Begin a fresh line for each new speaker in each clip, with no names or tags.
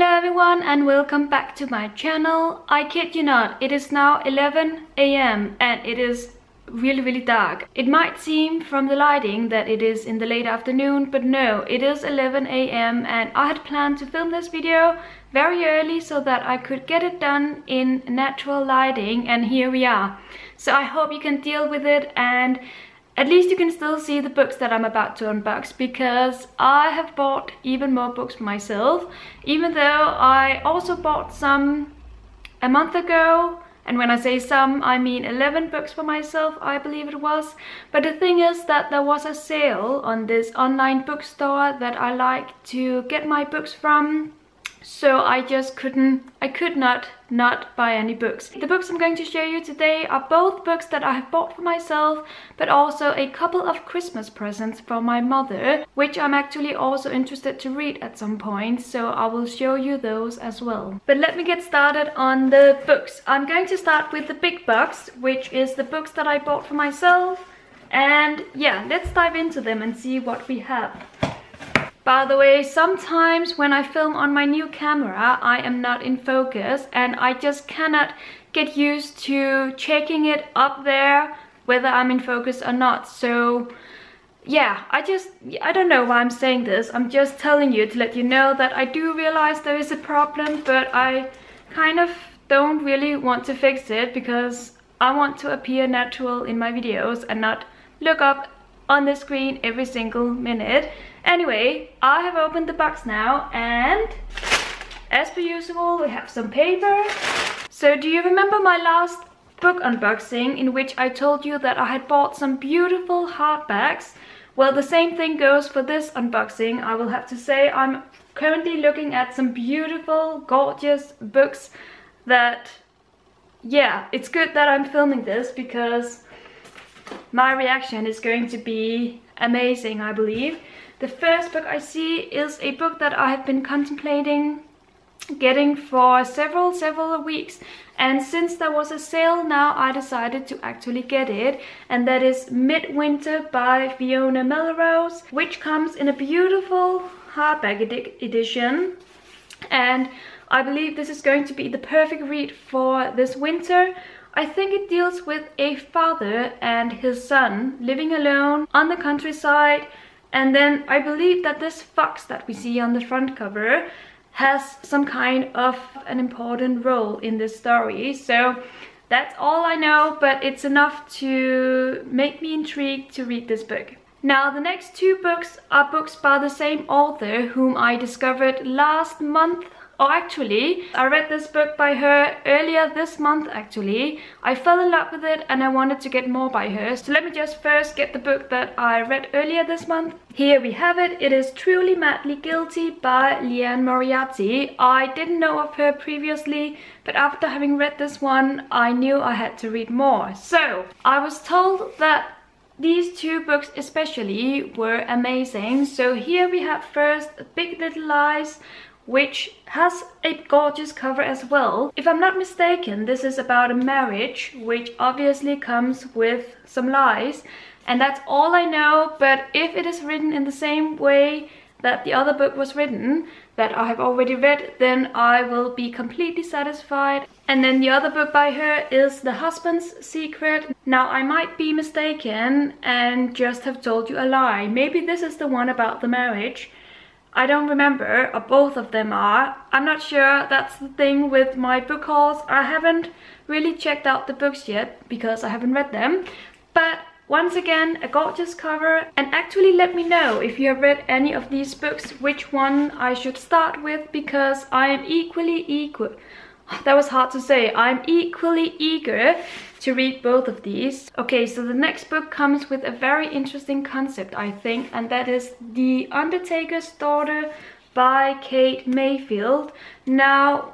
Hello everyone and welcome back to my channel. I kid you not, it is now 11 AM and it is really dark. It might seem from the lighting that it is in the late afternoon, but no, it is 11 AM and I had planned to film this video very early so that I could get it done in natural lighting, and here we are. So I hope you can deal with it, and at least you can still see the books that I'm about to unbox, because I have bought even more books for myself, even though I also bought some a month ago. And when I say some, I mean 11 books for myself, I believe it was. But the thing is that there was a sale on this online bookstore that I like to get my books from. So I could not buy any books. The books I'm going to show you today are both books that I have bought for myself, but also a couple of Christmas presents for my mother, which I'm actually also interested to read at some point, so I will show you those as well. But let me get started on the books. I'm going to start with the big box, which is the books that I bought for myself. And yeah, let's dive into them and see what we have. By the way, sometimes when I film on my new camera, I am not in focus and I just cannot get used to checking it up there whether I'm in focus or not. So yeah, I don't know why I'm saying this. I'm just telling you to let you know that I do realize there is a problem, but I kind of don't really want to fix it because I want to appear natural in my videos and not look up on the screen every single minute. Anyway, I have opened the box now, and as per usual, we have some paper. So do you remember my last book unboxing in which I told you that I had bought some beautiful hardbacks? Well, the same thing goes for this unboxing. I will have to say I'm currently looking at some beautiful, gorgeous books that, yeah, it's good that I'm filming this because my reaction is going to be amazing, I believe. The first book I see is a book that I have been contemplating getting for several weeks, and since there was a sale now, I decided to actually get it, and that is Midwinter by Fiona Melrose, which comes in a beautiful hardback edition. And I believe this is going to be the perfect read for this winter. I think it deals with a father and his son living alone on the countryside, and then I believe that this fox that we see on the front cover has some kind of an important role in this story. So that's all I know, but it's enough to make me intrigued to read this book. Now, the next two books are books by the same author whom I discovered last month. Oh, actually, I read this book by her earlier this month, actually. I fell in love with it and I wanted to get more by her. So let me just first get the book that I read earlier this month. Here we have it. It is Truly Madly Guilty by Liane Moriarty. I didn't know of her previously, but after having read this one, I knew I had to read more. So I was told that these two books especially were amazing. So here we have first Big Little Lies, which has a gorgeous cover as well. If I'm not mistaken, this is about a marriage, which obviously comes with some lies, and that's all I know. But if it is written in the same way that the other book was written, that I have already read, then I will be completely satisfied. And then the other book by her is The Husband's Secret. Now, I might be mistaken and just have told you a lie. Maybe this is the one about the marriage. I don't remember, or both of them are. I'm not sure. That's the thing with my book hauls. I haven't really checked out the books yet because I haven't read them. But once again, a gorgeous cover. And actually let me know if you have read any of these books, which one I should start with, because I am that was hard to say. I'm equally eager to read both of these. Okay, so the next book comes with a very interesting concept, I think, and that is The Undertakers Daughter by Kate Mayfield. Now,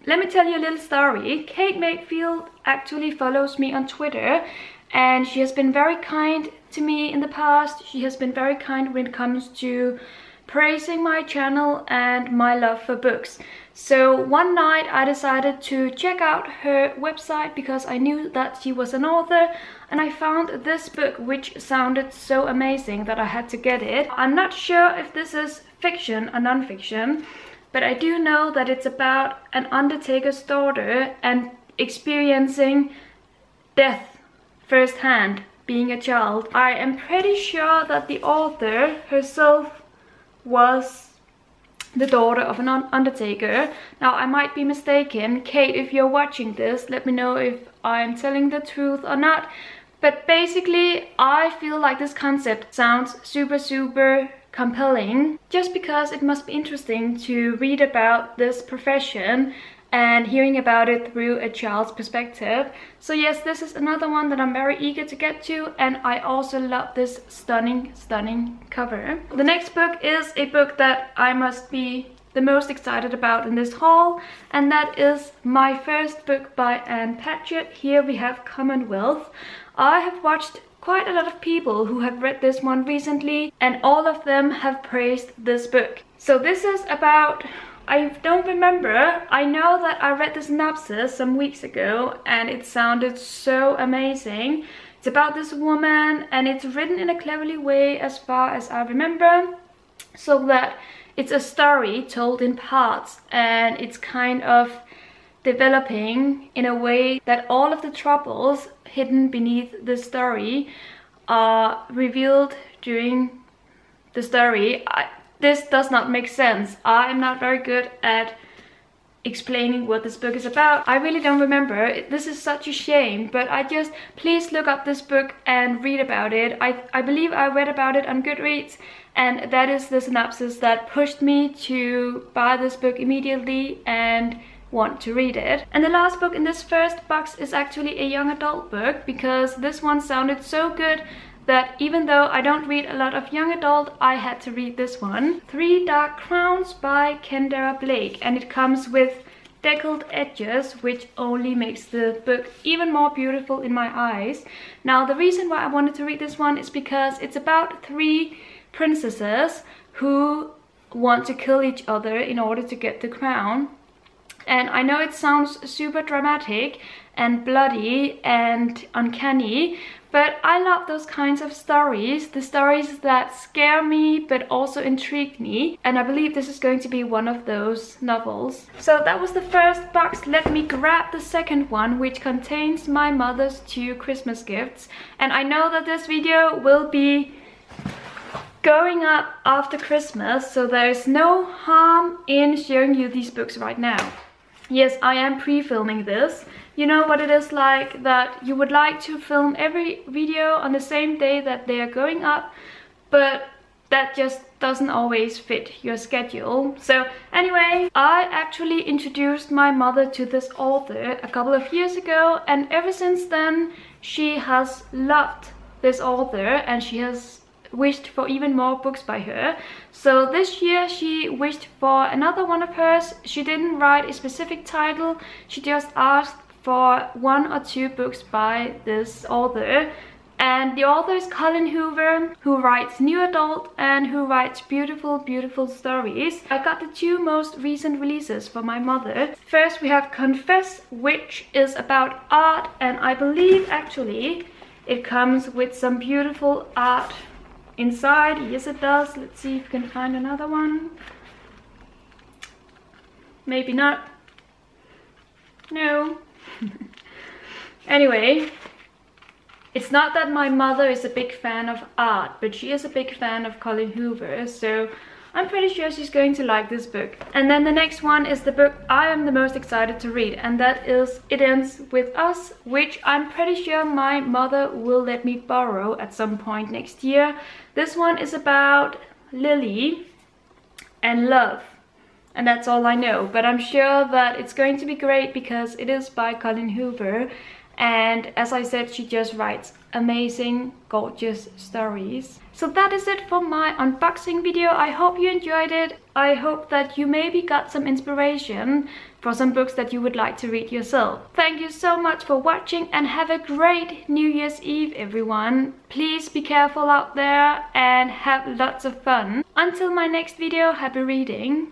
let me tell you a little story. Kate Mayfield actually follows me on Twitter, and she has been very kind to me in the past. She has been very kind when it comes to praising my channel and my love for books. So one night I decided to check out her website because I knew that she was an author, and I found this book which sounded so amazing that I had to get it. I'm not sure if this is fiction or non-fiction, but I do know that it's about an undertaker's daughter and experiencing death firsthand, being a child. I am pretty sure that the author herself was the daughter of an undertaker. Now, I might be mistaken. Kate, if you're watching this, let me know if I'm telling the truth or not. But basically, I feel like this concept sounds super compelling, just because it must be interesting to read about this profession and hearing about it through a child's perspective. So yes, this is another one that I'm very eager to get to, and I also love this stunning cover. The next book is a book that I must be the most excited about in this haul, and that is my first book by Ann Patchett. Here we have Commonwealth. I have watched quite a lot of people who have read this one recently, and all of them have praised this book. So this is about, I don't remember, I know that I read the synopsis some weeks ago and it sounded so amazing. It's about this woman and it's written in a cleverly way as far as I remember, so that it's a story told in parts, and it's kind of developing in a way that all of the troubles hidden beneath the story are revealed during the story. This does not make sense. I am not very good at explaining what this book is about. I really don't remember. This is such a shame, but please look up this book and read about it. I believe I read about it on Goodreads, and that is the synopsis that pushed me to buy this book immediately and want to read it. And the last book in this first box is actually a young adult book, because this one sounded so good that even though I don't read a lot of young adult, I had to read this one. 3 Dark Crowns by Kendra Blake, and it comes with deckled edges, which only makes the book even more beautiful in my eyes. Now, the reason why I wanted to read this one is because it's about 3 princesses who want to kill each other in order to get the crown. And I know it sounds super dramatic and bloody and uncanny, but I love those kinds of stories, the stories that scare me but also intrigue me, and I believe this is going to be one of those novels. So that was the first box. Let me grab the second one, which contains my mother's 2 Christmas gifts. And I know that this video will be going up after Christmas, so there is no harm in showing you these books right now. Yes, I am pre-filming this. You know what it is like, that you would like to film every video on the same day that they are going up, but that just doesn't always fit your schedule. So anyway, I actually introduced my mother to this author a couple of years ago, and ever since then she has loved this author and she has wished for even more books by her. So this year she wished for another one of hers. She didn't write a specific title, she just asked for 1 or 2 books by this author. And the author is Colin Hoover, who writes new adult and who writes beautiful stories. I got the 2 most recent releases for my mother. First we have Confess, which is about art, and I believe actually it comes with some beautiful art inside. Yes, it does. Let's see if we can find another one. Maybe not. No. Anyway, it's not that my mother is a big fan of art, but she is a big fan of Colin Hoover, so I'm pretty sure she's going to like this book. And then the next one is the book I am the most excited to read, and that is It Ends With Us, which I'm pretty sure my mother will let me borrow at some point next year. This one is about Lily and love, and that's all I know, but I'm sure that it's going to be great because it is by Colin Hoover, and as I said, she just writes amazing, gorgeous stories. So that is it for my unboxing video. I hope you enjoyed it. I hope that you maybe got some inspiration for some books that you would like to read yourself. Thank you so much for watching and have a great New Year's Eve, everyone. Please be careful out there and have lots of fun. Until my next video, happy reading.